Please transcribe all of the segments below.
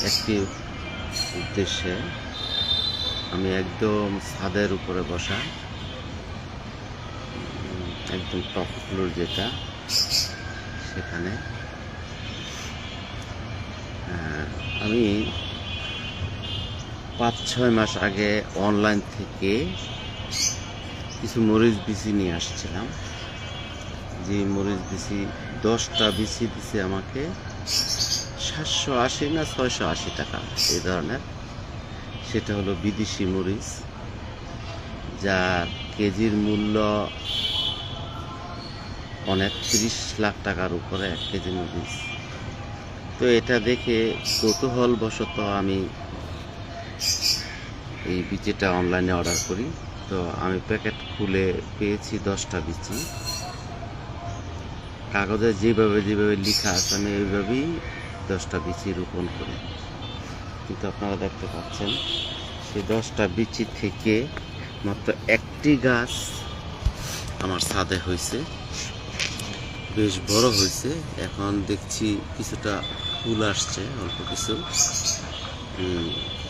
একটি উদ্দেশ্যে আমি একদম ছাদের উপরে বসা, একদম টপ ফ্লোর যেটা, সেখানে আমি 5-6 মাস আগে অনলাইন থেকে কিছু মরিচ বিচি নিয়ে আসছিলাম। যে মরিচ বিচি 10টা বিচি দিছে আমাকে 780 না 680 টাকা, এই ধরনের। সেটা হলো বিদেশি মরিচ, যার কেজির মূল্য অনেক, 30 লাখ টাকার উপরে 1 কেজি মরিচ। তো এটা দেখে কৌতূহলবশত আমি এই বিচিটা অনলাইনে অর্ডার করি। তো আমি প্যাকেট খুলে পেয়েছি 10টা বিচি। কাগজে যেভাবে লেখা আছে আমি এইভাবেই 10টা বিচি রোপণ করি। কিন্তু আপনারা দেখতে পাচ্ছেন সেই 10টা বিচি থেকে মাত্র একটি গাছ আমার ছাদে হয়েছে, বেশ বড় হয়েছে। এখন দেখছি কিছুটা ফুল আসছে, অল্প কিছু।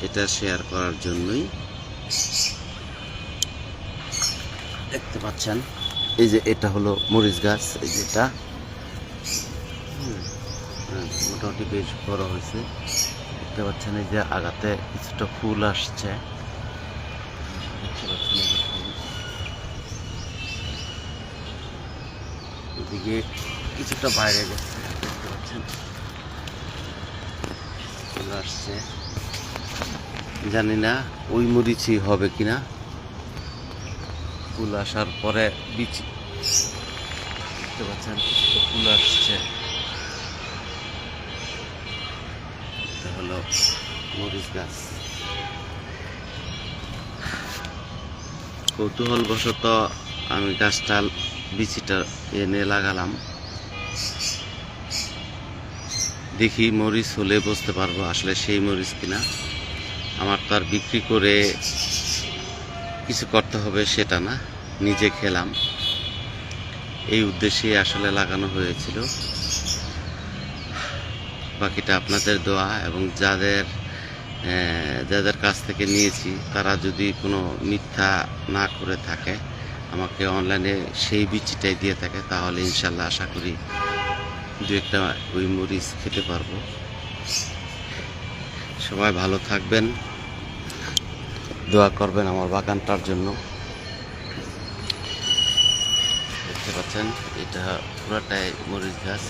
এটা শেয়ার করার জন্যই। দেখতে পাচ্ছেন এই যে এটা হলো মরিচ গাছ, এই যেটা মোটামুটি বেশ বড় হয়েছে। দেখতে পাচ্ছেন এই যে আগাতে কিছুটা ফুল আসছে, দেখতে পাচ্ছেন এই যে ফুল। এদিকে কিছুটা বাইরে গেছে, দেখতে পাচ্ছেন ফুল আসছে। জানি না ওই মরিচই হবে কিনা। ফুল আসার পরে বিচি দেখতে পাচ্ছেন কিছুটা ফুল আসছে। এটা হলো মরিচ গাছ। কৌতূহলবশত আমি গাছটা বিচিটা এনে লাগালাম। দেখি মরিচ হলে বুঝতে পারবো আসলে সেই মরিচ কিনা। আমার তো আর বিক্রি করে কিছু করতে হবে সেটা না, নিজে খেলাম, এই উদ্দেশ্যে আসলে লাগানো হয়েছিল। বাকিটা আপনাদের দোয়া, এবং যাদের কাছ থেকে নিয়েছি তারা যদি কোনো মিথ্যা না করে থাকে, আমাকে অনলাইনে সেই বিচিটাই দিয়ে থাকে, তাহলে ইনশাল্লাহ আশা করি 2-1টা ওই মরিচ খেতে পারবো। সবাই ভালো থাকবেন, দোয়া করবেন আমার বাগানটার জন্য। দেখতে পাচ্ছেন এটা পুরাটাই মরিচ গাছ।